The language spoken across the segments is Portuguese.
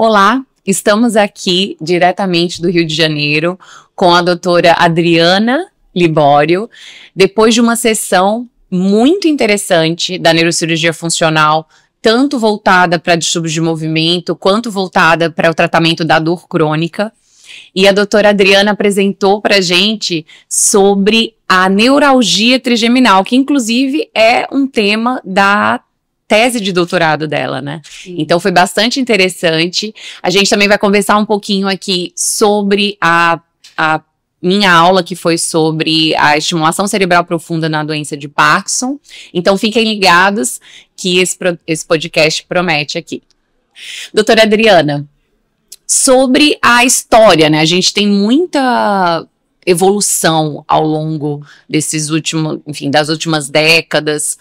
Olá, estamos aqui diretamente do Rio de Janeiro com a doutora Adriana Libório, depois de uma sessão muito interessante da neurocirurgia funcional, tanto voltada para distúrbios de movimento, quanto voltada para o tratamento da dor crônica. E a doutora Adriana apresentou para a gente sobre a neuralgia trigeminal, que inclusive é um tema da tese de doutorado dela, né? Sim. Então foi bastante interessante. A gente também vai conversar um pouquinho aqui sobre a minha aula, que foi sobre a estimulação cerebral profunda na doença de Parkinson. Então fiquem ligados que esse podcast promete aqui. Doutora Adriana, sobre a história, né? A gente tem muita evolução ao longo desses últimos, enfim, das últimas décadas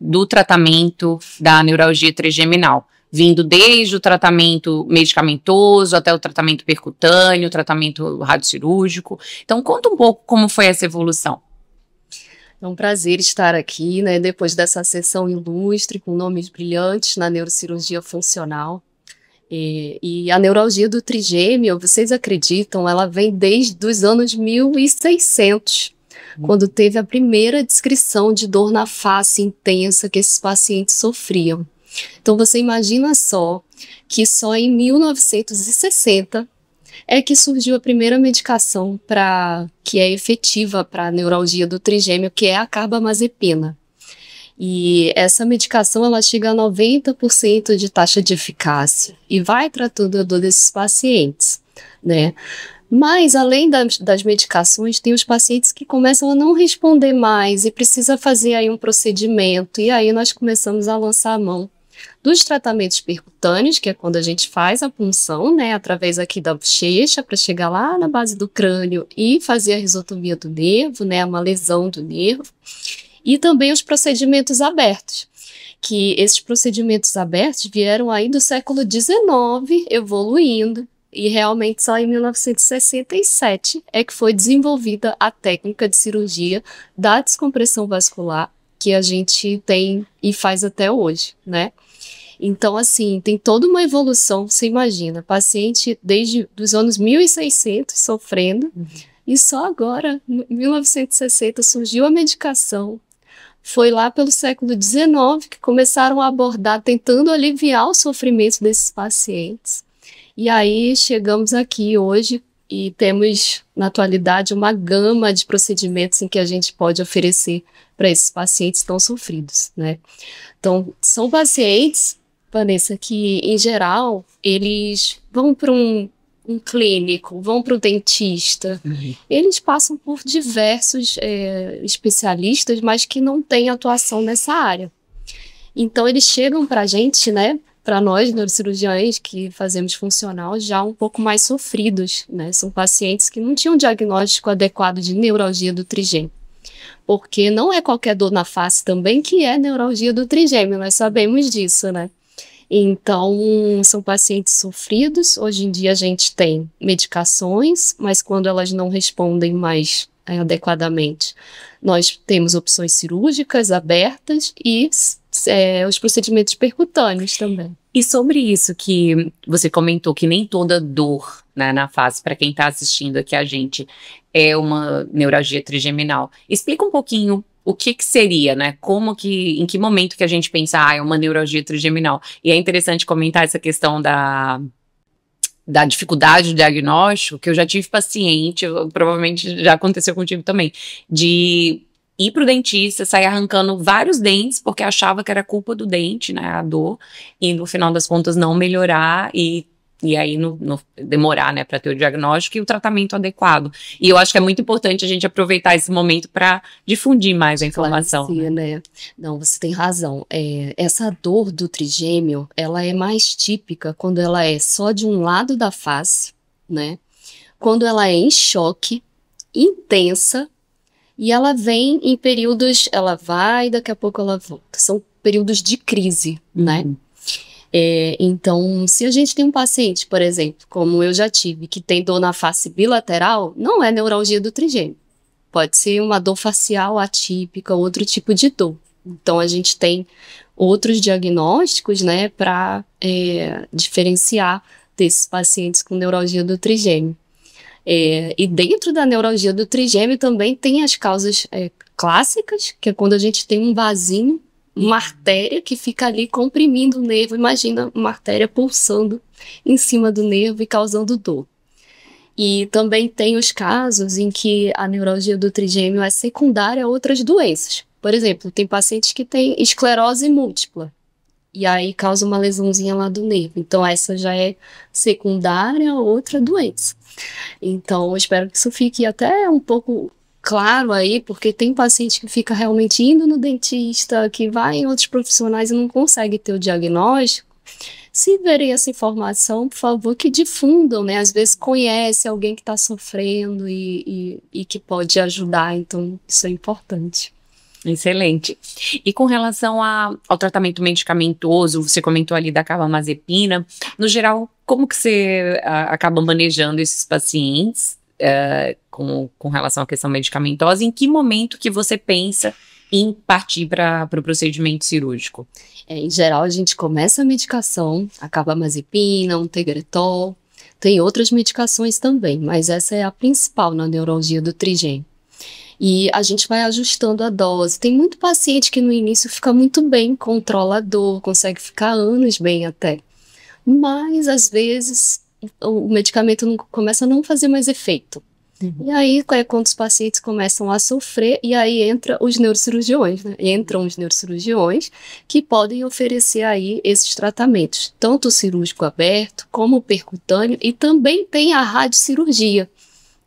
do tratamento da neuralgia trigeminal, vindo desde o tratamento medicamentoso até o tratamento percutâneo, o tratamento radiocirúrgico. Então, conta um pouco como foi essa evolução. É um prazer estar aqui, né, depois dessa sessão ilustre, com nomes brilhantes na neurocirurgia funcional. E a neuralgia do trigêmeo, vocês acreditam, ela vem desde os anos 1600, quando teve a primeira descrição de dor na face intensa que esses pacientes sofriam. Então você imagina só que só em 1960 é que surgiu a primeira medicação que é efetiva para a neuralgia do trigêmeo, que é a carbamazepina. E essa medicação, ela chega a 90% de taxa de eficácia e vai tratando a dor desses pacientes, né? Mas, além das medicações, tem os pacientes que começam a não responder mais e precisa fazer aí um procedimento. E aí nós começamos a lançar a mão dos tratamentos percutâneos, que é quando a gente faz a punção, né, através aqui da bochecha, para chegar lá na base do crânio e fazer a risotomia do nervo, né, uma lesão do nervo. E também os procedimentos abertos, que esses procedimentos abertos vieram aí do século XIX, evoluindo, e realmente só em 1967 é que foi desenvolvida a técnica de cirurgia da descompressão vascular que a gente tem e faz até hoje, né? Então, assim, tem toda uma evolução, você imagina, paciente desde os anos 1600 sofrendo, e só agora, em 1960, surgiu a medicação. Foi lá pelo século XIX que começaram a abordar, tentando aliviar o sofrimento desses pacientes. E aí chegamos aqui hoje e temos, na atualidade, uma gama de procedimentos em que a gente pode oferecer para esses pacientes tão sofridos, né? Então, são pacientes, Vanessa, que, em geral, eles vão para um clínico, vão para o dentista, eles passam por diversos especialistas, mas que não têm atuação nessa área. Então, eles chegam para a gente, né, para nós, neurocirurgiões, que fazemos funcional, já um pouco mais sofridos, né, são pacientes que não tinham diagnóstico adequado de neuralgia do trigêmeo, porque não é qualquer dor na face também que é neuralgia do trigêmeo, nós sabemos disso, né. Então, são pacientes sofridos. Hoje em dia a gente tem medicações, mas quando elas não respondem mais adequadamente, nós temos opções cirúrgicas abertas e os procedimentos percutâneos também. E sobre isso que você comentou, que nem toda dor, né, na face, para quem está assistindo aqui a gente, é uma neuralgia trigeminal. Explica um pouquinho o que seria, né? Em que momento que a gente pensa, é uma neuralgia trigeminal? E é interessante comentar essa questão da dificuldade do diagnóstico, que eu já tive paciente, provavelmente já aconteceu contigo também, de ir pro dentista, sair arrancando vários dentes, porque achava que era culpa do dente, né, a dor, e no final das contas não melhorar e aí demorar, né, para ter o diagnóstico e o tratamento adequado. E eu acho que é muito importante a gente aproveitar esse momento para difundir mais a informação. Sim, né? Não, você tem razão. Essa dor do trigêmeo, ela é mais típica quando ela é só de um lado da face, né? Quando ela é em choque, intensa, e ela vem em períodos, ela vai, daqui a pouco ela volta. São períodos de crise, né? Então, se a gente tem um paciente, por exemplo, como eu já tive, que tem dor na face bilateral, não é neuralgia do trigêmeo. Pode ser uma dor facial atípica, outro tipo de dor. Então, a gente tem outros diagnósticos, né, para diferenciar desses pacientes com neuralgia do trigêmeo. E dentro da neuralgia do trigêmeo também tem as causas clássicas, que é quando a gente tem um vasinho, uma artéria que fica ali comprimindo o nervo. Imagina uma artéria pulsando em cima do nervo e causando dor. E também tem os casos em que a neuralgia do trigêmeo é secundária a outras doenças. Por exemplo, tem pacientes que têm esclerose múltipla, e aí causa uma lesãozinha lá do nervo. Então, essa já é secundária a outra doença. Então, eu espero que isso fique até um pouco claro aí, porque tem paciente que fica realmente indo no dentista, que vai em outros profissionais e não consegue ter o diagnóstico. Se verem essa informação, por favor, que difundam, né? Às vezes conhece alguém que está sofrendo e que pode ajudar, então isso é importante. Excelente. E com relação ao tratamento medicamentoso, você comentou ali da carbamazepina, no geral, como que você acaba manejando esses pacientes com relação à questão medicamentosa? Em que momento que você pensa em partir para o procedimento cirúrgico? Em geral, a gente começa a medicação, a carbamazepina, um Tegretol, tem outras medicações também, mas essa é a principal na neuralgia do trigêmeo. E a gente vai ajustando a dose. Tem muito paciente que no início fica muito bem, controla a dor, consegue ficar anos bem até. Mas, às vezes, o medicamento começa a não fazer mais efeito. E aí é quando os pacientes começam a sofrer, e aí entram os neurocirurgiões, né? Entram os neurocirurgiões que podem oferecer aí esses tratamentos, tanto o cirúrgico aberto como o percutâneo, e também tem a radiocirurgia,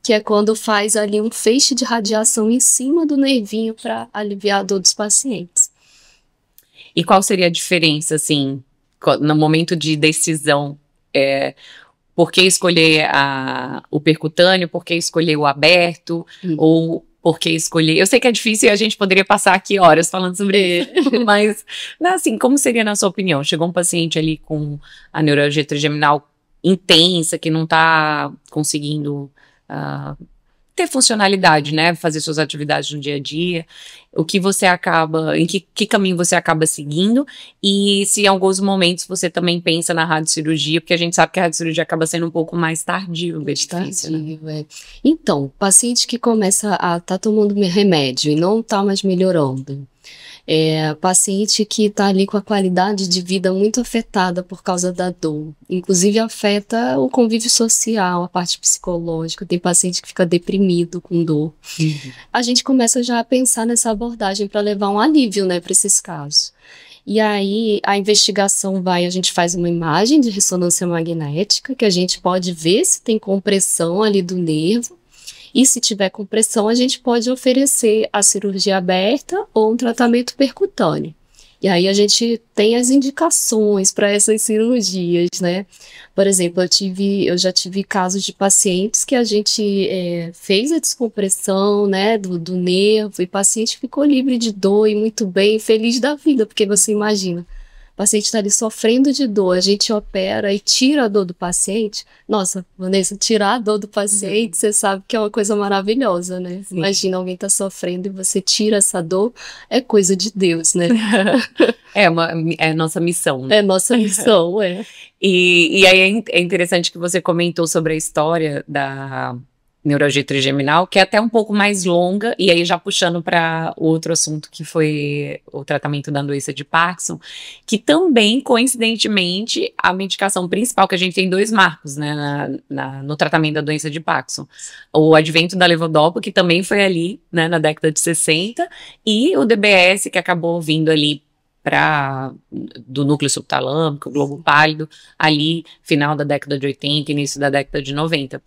que é quando faz ali um feixe de radiação em cima do nervinho para aliviar a dor dos pacientes. E qual seria a diferença, assim, no momento de decisão? Por que escolher o percutâneo? Por que escolher o aberto? Ou por que escolher... Eu sei que é difícil e a gente poderia passar aqui horas falando sobre isso, mas, assim, como seria na sua opinião? Chegou um paciente ali com a neuralgia trigeminal intensa, que não está conseguindo ter funcionalidade, né? Fazer suas atividades no dia a dia. O que você acaba... Em que caminho você acaba seguindo? E se em alguns momentos você também pensa na radiocirurgia, porque a gente sabe que a radiocirurgia acaba sendo um pouco mais tardio, é difícil, né? Então, paciente que começa a estar tomando remédio e não está mais melhorando, paciente que está ali com a qualidade de vida muito afetada por causa da dor, inclusive afeta o convívio social, a parte psicológica, tem paciente que fica deprimido com dor. A gente começa já a pensar nessa abordagem para levar um alívio, né, para esses casos. E aí a investigação a gente faz uma imagem de ressonância magnética, que a gente pode ver se tem compressão ali do nervo. E se tiver compressão, a gente pode oferecer a cirurgia aberta ou um tratamento percutâneo. E aí a gente tem as indicações para essas cirurgias, né? Por exemplo, eu já tive casos de pacientes que a gente fez a descompressão, né, do nervo, e o paciente ficou livre de dor e muito bem, feliz da vida, porque você imagina, o paciente está ali sofrendo de dor, a gente opera e tira a dor do paciente. Nossa, Vanessa, tirar a dor do paciente, você sabe que é uma coisa maravilhosa, né? Sim. Imagina alguém tá sofrendo e você tira essa dor, é coisa de Deus, né? É nossa missão. Né? É nossa missão, E aí é interessante que você comentou sobre a história da neuralgia trigeminal, que é até um pouco mais longa, e aí já puxando para o outro assunto, que foi o tratamento da doença de Parkinson, que também, coincidentemente, a medicação principal, que a gente tem 2 marcos, né, no tratamento da doença de Parkinson, o advento da levodopa, que também foi ali, né, na década de 60, e o DBS, que acabou vindo ali do núcleo subtalâmico, o globo pálido, ali, final da década de 80, início da década de 90.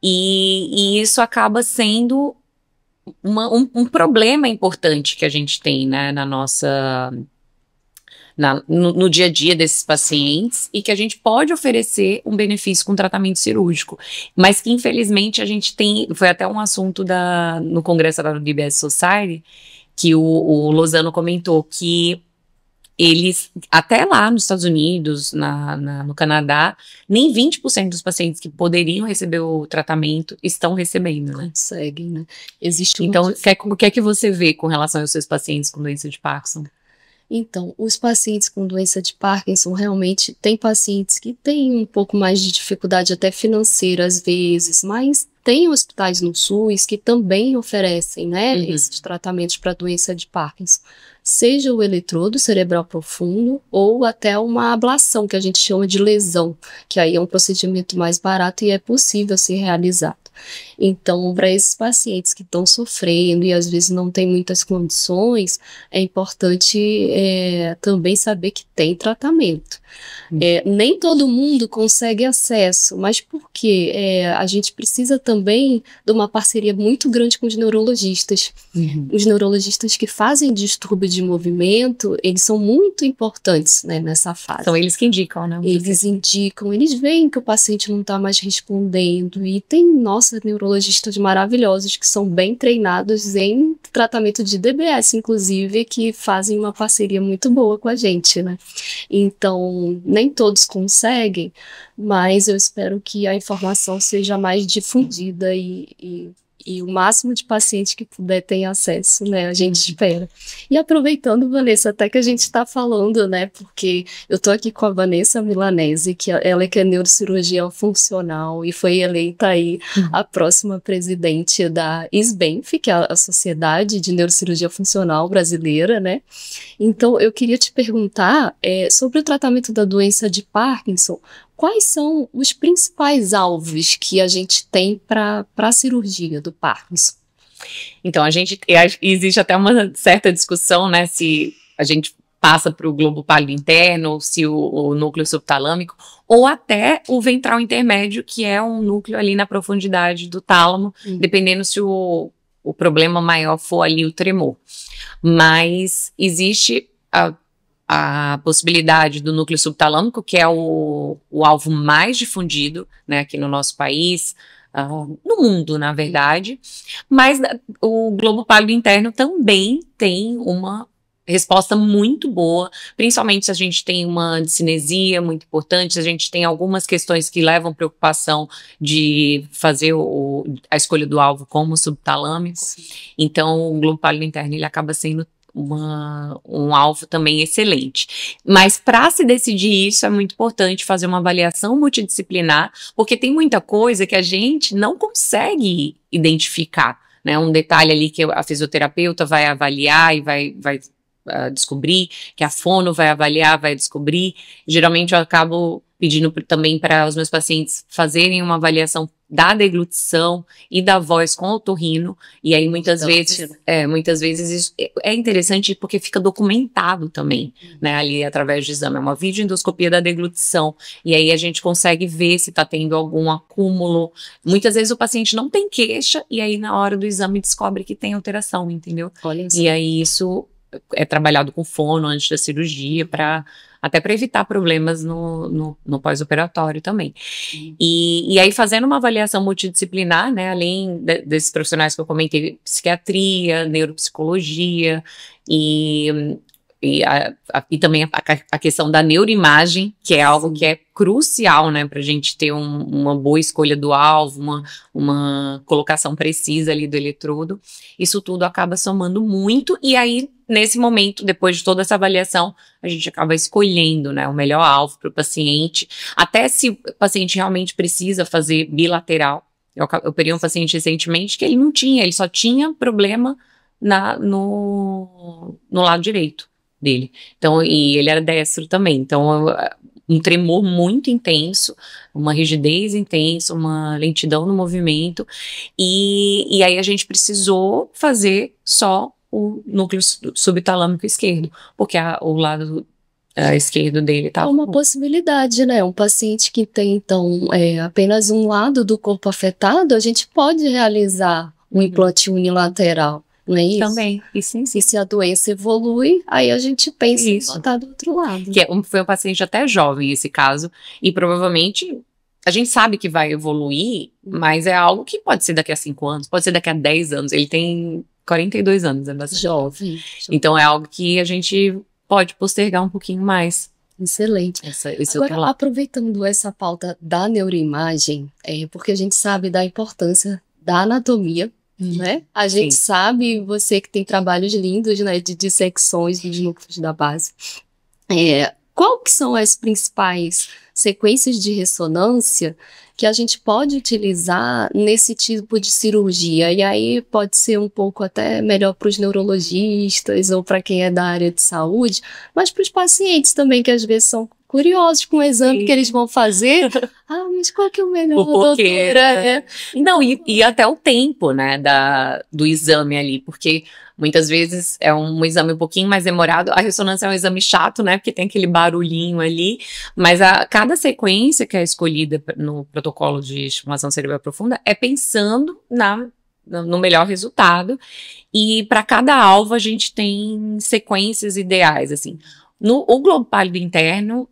E isso acaba sendo um problema importante que a gente tem, né, no dia a dia desses pacientes, e que a gente pode oferecer um benefício com tratamento cirúrgico, mas que infelizmente a gente tem, foi até um assunto no congresso da DBS Society, que o Lozano comentou que eles, até lá nos Estados Unidos, no Canadá, nem 20% dos pacientes que poderiam receber o tratamento estão recebendo, né? Conseguem, né? Existe Então, o que é que você vê com relação aos seus pacientes com doença de Parkinson? Então, os pacientes com doença de Parkinson, realmente, tem pacientes que têm um pouco mais de dificuldade até financeira às vezes, mas tem hospitais no SUS que também oferecem, né, esses tratamentos para doença de Parkinson. Seja o eletrodo cerebral profundo ou até uma ablação, que a gente chama de lesão, que aí é um procedimento mais barato e é possível ser realizado. Então, para esses pacientes que estão sofrendo e às vezes não têm muitas condições, é importante também saber que tem tratamento. Nem todo mundo consegue acesso, mas por quê? A gente precisa também de uma parceria muito grande com os neurologistas. Os neurologistas que fazem distúrbio de movimento, eles são muito importantes, né, nessa fase. São eles que indicam, né? Eles indicam, eles veem que o paciente não está mais respondendo e tem, nossa, neurologistas maravilhosos que são bem treinados em tratamento de DBS, inclusive, que fazem uma parceria muito boa com a gente, né? Então, nem todos conseguem, mas eu espero que a informação seja mais difundida e o máximo de pacientes que puder ter acesso, né? A gente espera. E aproveitando, Vanessa, até que a gente está falando, né? Porque eu tô aqui com a Vanessa Milanese, que ela é neurocirurgiã funcional e foi eleita aí a próxima presidente da SBENF, que é a Sociedade de Neurocirurgia Funcional Brasileira, né? Então, eu queria te perguntar sobre o tratamento da doença de Parkinson. Quais são os principais alvos que a gente tem para a cirurgia do Parkinson? Então, existe até uma certa discussão, né, se a gente passa para o globo pálido interno, ou se o núcleo subtalâmico, ou até o ventral intermédio, que é um núcleo ali na profundidade do tálamo, dependendo se o problema maior for ali o tremor. Mas existe a possibilidade do núcleo subtalâmico, que é o alvo mais difundido, né, aqui no nosso país, no mundo, na verdade, mas o globo pálido interno também tem uma resposta muito boa, principalmente se a gente tem uma discinesia muito importante, se a gente tem algumas questões que levam preocupação de fazer a escolha do alvo como subtalâmico. Então, o globo pálido interno, ele acaba sendo um alvo também excelente. Mas para se decidir isso, é muito importante fazer uma avaliação multidisciplinar, porque tem muita coisa que a gente não consegue identificar, né? Um detalhe ali que a fisioterapeuta vai avaliar e vai descobrir, que a fono vai avaliar, vai descobrir. Geralmente eu acabo pedindo também para os meus pacientes fazerem uma avaliação da deglutição e da voz com otorrino, e aí muitas vezes isso é interessante porque fica documentado também, né, ali através de exame, é uma videoendoscopia da deglutição, e aí a gente consegue ver se está tendo algum acúmulo. Muitas vezes o paciente não tem queixa, e aí na hora do exame descobre que tem alteração, entendeu? Olha isso. E aí isso é trabalhado com fono antes da cirurgia, até para evitar problemas no pós-operatório também. E aí, fazendo uma avaliação multidisciplinar, né, além desses profissionais que eu comentei, psiquiatria, neuropsicologia e também a questão da neuroimagem, que é algo que é crucial, né, para a gente ter uma boa escolha do alvo, uma colocação precisa ali do eletrodo. Isso tudo acaba somando muito, e aí, nesse momento, depois de toda essa avaliação, a gente acaba escolhendo, né, o melhor alvo para o paciente, até se o paciente realmente precisa fazer bilateral. Eu operei um paciente recentemente que ele só tinha problema no lado direito dele. Então, e ele era destro também. Então, um tremor muito intenso, uma rigidez intensa, uma lentidão no movimento. E aí a gente precisou fazer só o núcleo subtalâmico esquerdo, porque o lado esquerdo dele tá... É uma possibilidade, né? Um paciente que tem, então, apenas um lado do corpo afetado, a gente pode realizar um implante unilateral. Não é isso? Também, sim. E se a doença evolui, aí a gente pensa em botar do outro lado. Foi um paciente até jovem, esse caso, e provavelmente a gente sabe que vai evoluir, mas é algo que pode ser daqui a 5 anos, pode ser daqui a 10 anos. Ele tem 42 anos, é bastante jovem. Então é algo que a gente pode postergar um pouquinho mais. Excelente. Agora, aproveitando essa pauta da neuroimagem, porque a gente sabe da importância da anatomia né? A gente Sim. sabe, você que tem trabalhos lindos, né, de dissecções dos núcleos da base, qual que são as principais sequências de ressonância que a gente pode utilizar nesse tipo de cirurgia? E aí pode ser um pouco até melhor para os neurologistas ou para quem é da área de saúde, mas para os pacientes também, que às vezes são curiosos com o exame que eles vão fazer. Ah, mas qual que é o melhor, O porquê. doutora? Não, e até o tempo, né, do exame ali, porque muitas vezes é um exame um pouquinho mais demorado. A ressonância é um exame chato, né, porque tem aquele barulhinho ali, mas cada sequência que é escolhida no protocolo de estimulação cerebral profunda é pensando no melhor resultado, e para cada alvo a gente tem sequências ideais, assim. O globo pálido interno,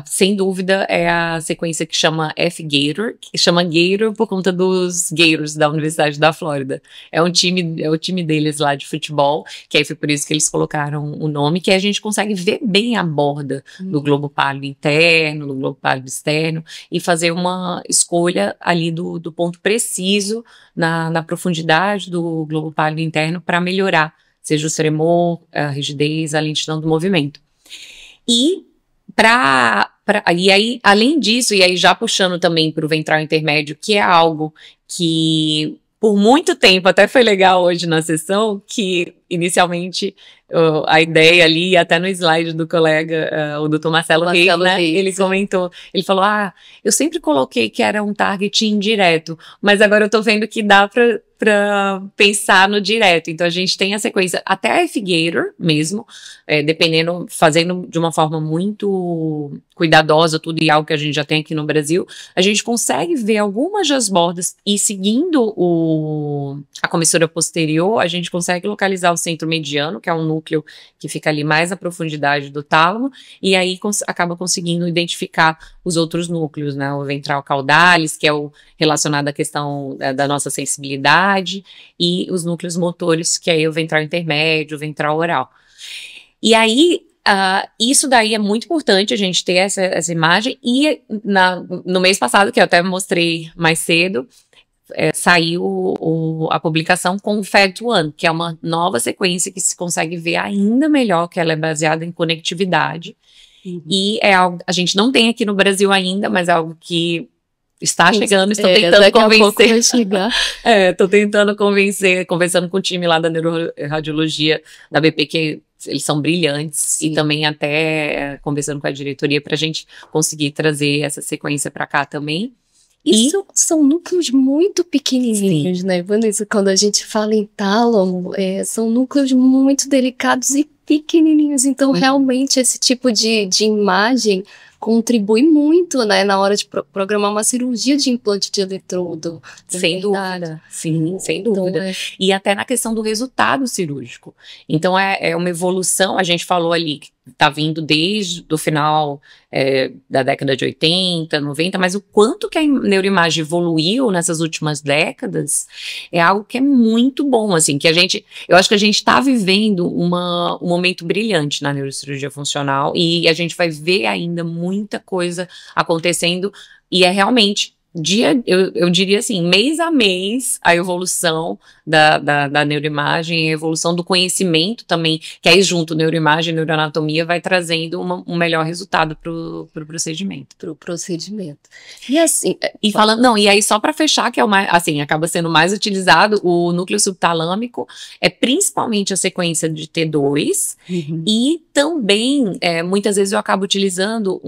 sem dúvida, é a sequência que chama F-Gator, que chama Gator por conta dos Gators da Universidade da Flórida. É o time deles lá de futebol, que aí foi por isso que eles colocaram o nome, que a gente consegue ver bem a borda do globo pálido interno, do globo pálido externo, e fazer uma escolha ali do ponto preciso na profundidade do globo pálido interno para melhorar, seja o tremor, a rigidez, a lentidão do movimento. E aí, além disso, e aí já puxando também para o ventral intermédio, que é algo que por muito tempo, até foi legal hoje na sessão, que inicialmente a ideia ali, até no slide do colega, o doutor Marcelo Reis, né, ele comentou, ele falou, eu sempre coloquei que era um target indireto, mas agora eu tô vendo que dá para pensar no direto. Então a gente tem a sequência até a F-Gator mesmo, dependendo, fazendo de uma forma muito cuidadosa, tudo e algo que a gente já tem aqui no Brasil, a gente consegue ver algumas das bordas e seguindo a comissura posterior, a gente consegue localizar o centro mediano, que é um núcleo que fica ali mais na profundidade do tálamo, e aí acaba conseguindo identificar os outros núcleos, né, o ventral caudalis, que é o relacionado à questão da nossa sensibilidade, e os núcleos motores, que é o ventral intermédio, o ventral oral. E aí, isso daí é muito importante a gente ter essa imagem, e no mês passado, que eu até mostrei mais cedo, saiu a publicação com o FAT1, que é uma nova sequência que se consegue ver ainda melhor, que ela é baseada em conectividade. E é algo, a gente não tem aqui no Brasil ainda, mas é algo que está chegando, estou tentando convencer. Estou tentando convencer, conversando com o time lá da neuroradiologia da BP, que eles são brilhantes, sim, e também até conversando com a diretoria para a gente conseguir trazer essa sequência para cá também. Isso são núcleos muito pequenininhos, né, Vanessa? Quando a gente fala em tálamo, são núcleos muito delicados e pequenininhos. Então, realmente, esse tipo de imagem contribui muito, né, na hora de programar uma cirurgia de implante de eletrodo. Sem dúvida, sim, sem dúvida. Então, e até na questão do resultado cirúrgico. Então, é uma evolução, a gente falou ali, que está vindo desde o final da década de 80, 90, mas o quanto que a neuroimagem evoluiu nessas últimas décadas é algo que é muito bom, assim, que eu acho que a gente está vivendo um momento brilhante na neurocirurgia funcional, e a gente vai ver ainda muita coisa acontecendo, e é realmente eu diria assim, mês a mês, a evolução da neuroimagem, a evolução do conhecimento também, que aí junto neuroimagem e neuroanatomia vai trazendo um melhor resultado para o procedimento. Para o procedimento. E assim... e aí só para fechar, que é o mais, assim, acaba sendo mais utilizado, o núcleo subtalâmico é principalmente a sequência de T2, e também, muitas vezes eu acabo utilizando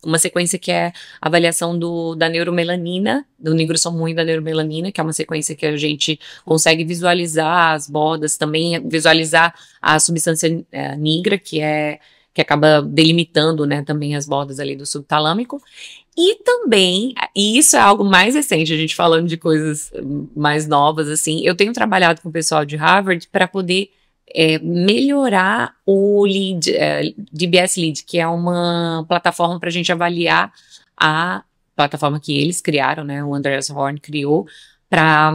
uma sequência que é a avaliação da neuromelanina, do nigrosomum e da neuromelanina, que é uma sequência que a gente consegue visualizar as bordas, também visualizar a substância nigra, que acaba delimitando, né, também as bordas ali do subtalâmico. E também, e isso é algo mais recente, a gente falando de coisas mais novas, assim, eu tenho trabalhado com o pessoal de Harvard para poder melhorar o LEAD, DBS LEAD, que é uma plataforma para a gente avaliar a plataforma que eles criaram, né, o Andreas Horn criou, para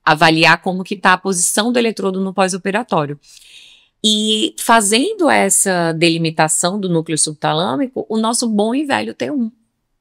avaliar como que está a posição do eletrodo no pós-operatório. E fazendo essa delimitação do núcleo subtalâmico, o nosso bom e velho T1,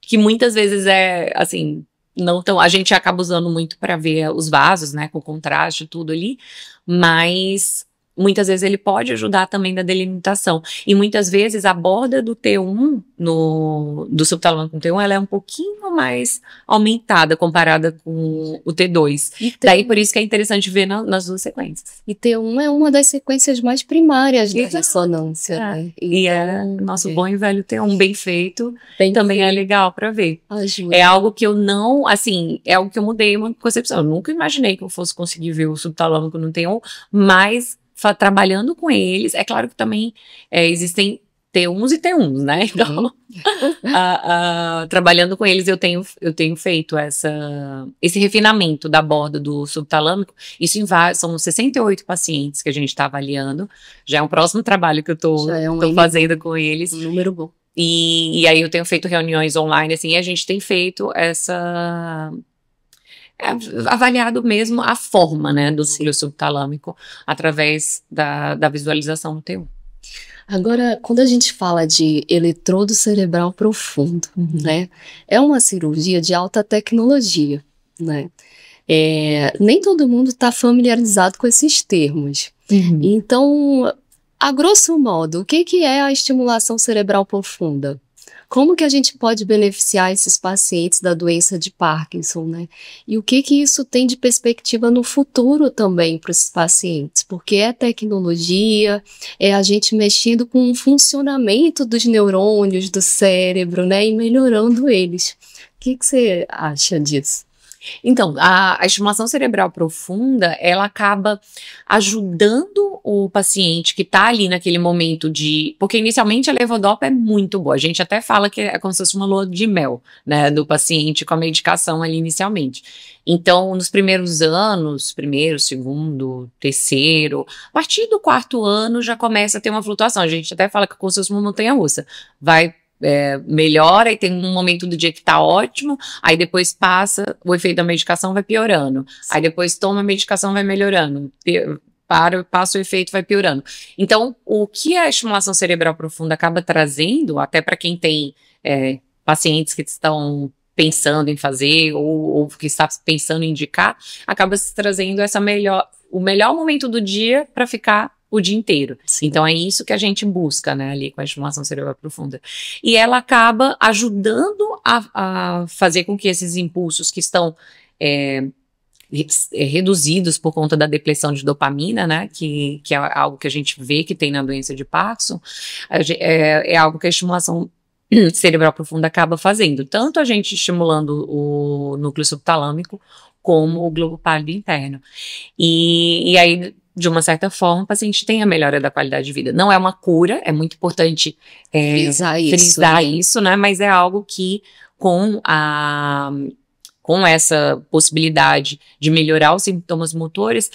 que muitas vezes é, assim, não tão, a gente acaba usando muito para ver os vasos, né, com contraste, tudo ali, mas muitas vezes ele pode ajudar também na delimitação. E muitas vezes a borda do T1, do subtalâmico com o T1, ela é um pouquinho mais aumentada comparada com o T2. Daí por isso que é interessante ver nas duas sequências. E T1 é uma das sequências mais primárias da ressonância. Né? E é nosso bom e velho T1 bem feito, também é legal para ver. Ajuda. É algo que eu não, assim, é algo que eu mudei uma concepção. Eu nunca imaginei que eu fosse conseguir ver o subtalâmico no T1, mas trabalhando com eles, é claro que também existem T1s e T1s, né? Então, trabalhando com eles, eu tenho feito esse refinamento da borda do subtalâmico. Isso são 68 pacientes que a gente está avaliando. Já é um próximo trabalho que eu estou fazendo com eles. Um número bom. E aí eu tenho feito reuniões online, assim, e a gente tem feito avaliado mesmo a forma, né, do núcleo subtalâmico através da visualização do T1. Agora, quando a gente fala de eletrodo cerebral profundo, né, é uma cirurgia de alta tecnologia, né? Nem todo mundo está familiarizado com esses termos. Então, a grosso modo, o que é a estimulação cerebral profunda? Como que a gente pode beneficiar esses pacientes da doença de Parkinson, né? E o que isso tem de perspectiva no futuro também para esses pacientes? Porque é tecnologia, é a gente mexendo com o funcionamento dos neurônios do cérebro, né? E melhorando eles. O que você acha disso? Então, a estimulação cerebral profunda, ela acaba ajudando o paciente que está ali naquele momento porque inicialmente a levodopa é muito boa, a gente até fala que é como se fosse uma lua de mel, né, do paciente com a medicação ali inicialmente. Então, nos primeiros anos, primeiro, segundo, terceiro, a partir do quarto ano já começa a ter uma flutuação, a gente até fala que é como se fosse uma montanha-russa, melhora e tem um momento do dia que tá ótimo, aí depois passa, o efeito da medicação vai piorando, aí depois toma a medicação, vai melhorando, passa o efeito, vai piorando. Então, o que a estimulação cerebral profunda acaba trazendo, até para quem tem pacientes que estão pensando em fazer ou que está pensando em indicar, acaba se trazendo o melhor momento do dia para ficar o dia inteiro. Sim. Então é isso que a gente busca, né, ali com a estimulação cerebral profunda. E ela acaba ajudando a fazer com que esses impulsos que estão reduzidos por conta da depleção de dopamina, né, que é algo que a gente vê que tem na doença de Parkinson, é algo que a estimulação cerebral profunda acaba fazendo, tanto a gente estimulando o núcleo subtalâmico como o globo pálido interno. E aí, de uma certa forma, o paciente tem a melhora da qualidade de vida. Não é uma cura, é muito importante frisar isso, né? Mas é algo que, com essa possibilidade de melhorar os sintomas motores,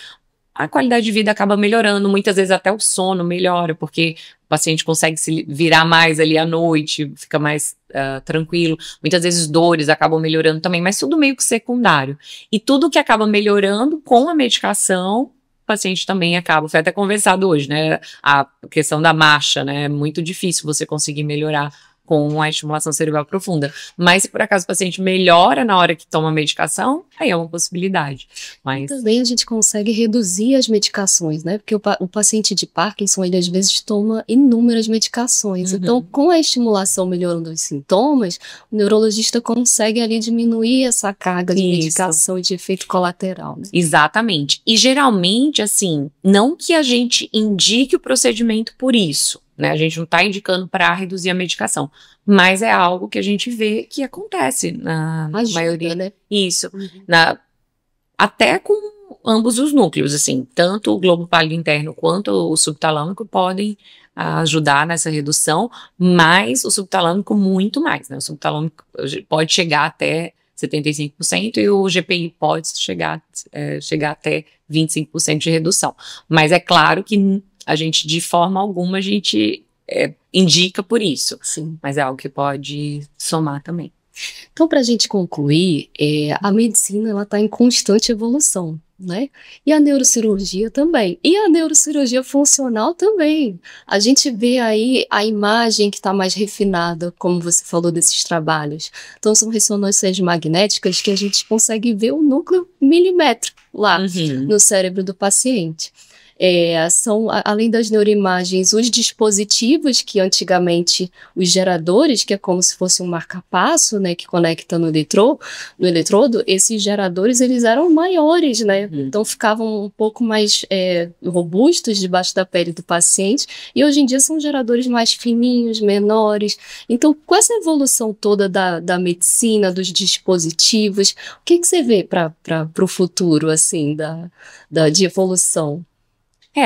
a qualidade de vida acaba melhorando. Muitas vezes até o sono melhora, porque o paciente consegue se virar mais ali à noite, fica mais tranquilo. Muitas vezes dores acabam melhorando também, mas tudo meio que secundário. E tudo que acaba melhorando com a medicação, o paciente também acaba. Foi até conversado hoje, né? A questão da marcha, né? É muito difícil você conseguir melhorar com a estimulação cerebral profunda. Mas se por acaso o paciente melhora na hora que toma a medicação, aí é uma possibilidade. Mas também a gente consegue reduzir as medicações, né? Porque o paciente de Parkinson, ele às vezes toma inúmeras medicações. Então, com a estimulação melhorando os sintomas, o neurologista consegue ali diminuir essa carga de medicação e de efeito colateral, né? Exatamente. E geralmente, assim, não que a gente indique o procedimento por isso, né? A gente não está indicando para reduzir a medicação, mas é algo que a gente vê que acontece na maioria, né? Isso, até com ambos os núcleos, assim, tanto o globo pálido interno quanto o subtalâmico podem ajudar nessa redução, mas o subtalâmico muito mais, né? O subtalâmico pode chegar até 75% e o GPI pode chegar até 25% de redução. Mas é claro que a gente, de forma alguma, a gente indica por isso. Sim. Mas é algo que pode somar também. Então, para a gente concluir, a medicina está em constante evolução, né? E a neurocirurgia também. E a neurocirurgia funcional também. A gente vê aí a imagem que está mais refinada, como você falou desses trabalhos. Então, são ressonâncias magnéticas que a gente consegue ver o núcleo milimétrico lá no cérebro do paciente. São, além das neuroimagens, os dispositivos que antigamente, os geradores, que é como se fosse um marca-passo, né, que conecta no eletrodo, esses geradores, eles eram maiores, né, então ficavam um pouco mais robustos debaixo da pele do paciente, e hoje em dia são geradores mais fininhos, menores. Então, com essa evolução toda da medicina, dos dispositivos, o que você vê para o futuro, assim, de evolução?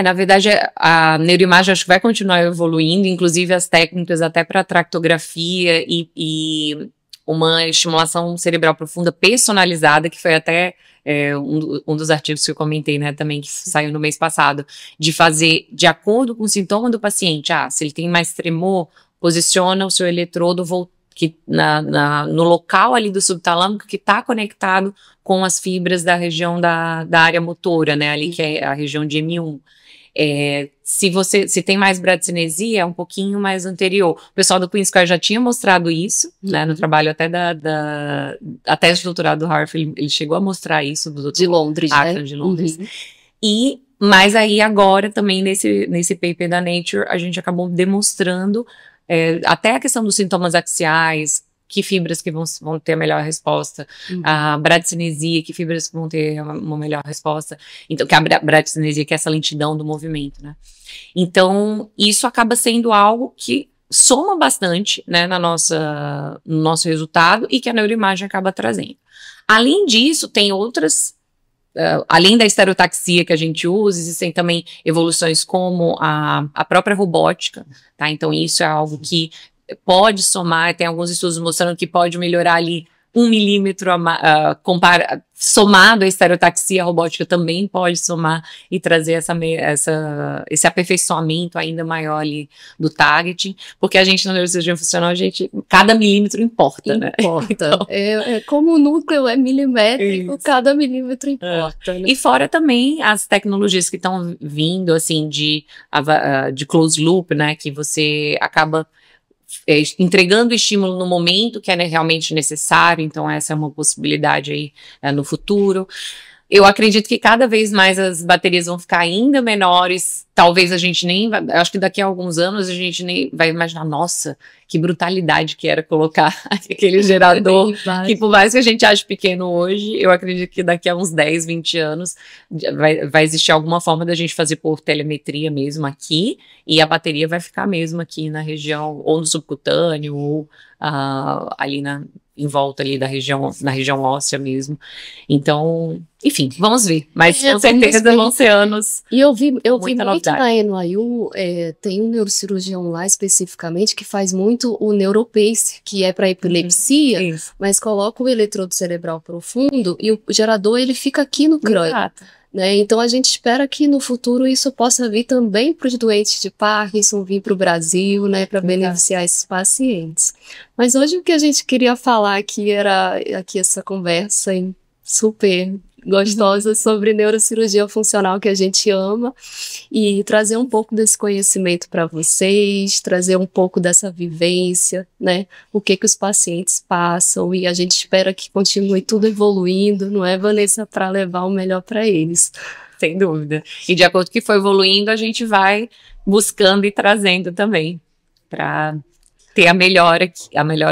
Na verdade, a neuroimagem acho que vai continuar evoluindo, inclusive as técnicas até para tractografia e uma estimulação cerebral profunda personalizada, que foi até um dos artigos que eu comentei, né, também, que saiu no mês passado, de fazer de acordo com o sintoma do paciente. Se ele tem mais tremor, posiciona o seu eletrodo no local ali do subtalâmico que está conectado com as fibras da região da área motora, né, ali que é a região de M1. Se tem mais bradicinesia, é um pouquinho mais anterior. O pessoal do Queen's Square já tinha mostrado isso, né, no trabalho até a tese de doutorado do Harvard, ele chegou a mostrar isso de Londres, né? De Londres. Mas aí agora também nesse paper da Nature a gente acabou demonstrando até a questão dos sintomas axiais, que fibras que vão ter a melhor resposta, a bradicinesia, que fibras que vão ter uma melhor resposta, então, que a bradicinesia, que é essa lentidão do movimento, né? Então, isso acaba sendo algo que soma bastante, né, no nosso resultado e que a neuroimagem acaba trazendo. Além disso, tem outras, além da estereotaxia que a gente usa, existem também evoluções como a própria robótica, tá? Então, isso é algo que pode somar, tem alguns estudos mostrando que pode melhorar ali 1 milímetro, somado à estereotaxia, a robótica também pode somar e trazer esse aperfeiçoamento ainda maior ali do target, porque a gente na neurocirurgia funcional, cada milímetro importa, né? Então, como o núcleo é milimétrico, cada milímetro importa, né? E fora também as tecnologias que estão vindo, assim, de closed loop, né, que você acaba entregando o estímulo no momento que é realmente necessário, então essa é uma possibilidade aí no futuro. Eu acredito que cada vez mais as baterias vão ficar ainda menores, talvez a gente nem, acho que daqui a alguns anos a gente nem vai imaginar, nossa, que brutalidade que era colocar aquele gerador, que por mais que a gente ache pequeno hoje, eu acredito que daqui a uns 10, 20 anos vai existir alguma forma da gente fazer por telemetria mesmo aqui, e a bateria vai ficar mesmo aqui na região, ou no subcutâneo, ou ali em volta ali na região óssea mesmo. Então, enfim, vamos ver. Mas com certeza vão ser anos. E eu vi muito na NYU, tem um neurocirurgião lá especificamente que faz muito o neuropace, que é para epilepsia, mas coloca o eletrodo cerebral profundo e o gerador ele fica aqui no crânio. Exato. Né? Então a gente espera que no futuro isso possa vir também para os doentes de Parkinson, vir para o Brasil, né, para beneficiar esses pacientes. Mas hoje o que a gente queria falar aqui era essa conversa super gostosa sobre neurocirurgia funcional que a gente ama e trazer um pouco desse conhecimento para vocês, trazer um pouco dessa vivência, né? O que os pacientes passam e a gente espera que continue tudo evoluindo, não é, Vanessa, para levar o melhor para eles. Sem dúvida. E de acordo com o que for evoluindo, a gente vai buscando e trazendo também para ter a melhora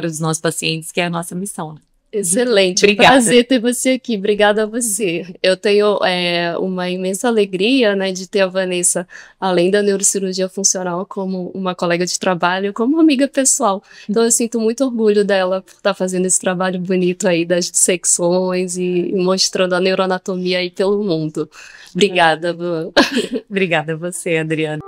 dos nossos pacientes, que é a nossa missão, né? Excelente, obrigada. Prazer ter você aqui, obrigada a você. Eu tenho uma imensa alegria, né, de ter a Vanessa, além da neurocirurgia funcional, como uma colega de trabalho, como amiga pessoal. Então eu sinto muito orgulho dela por estar fazendo esse trabalho bonito aí das dissecções e mostrando a neuroanatomia aí pelo mundo. Obrigada, Van. Obrigada a você, Adriana.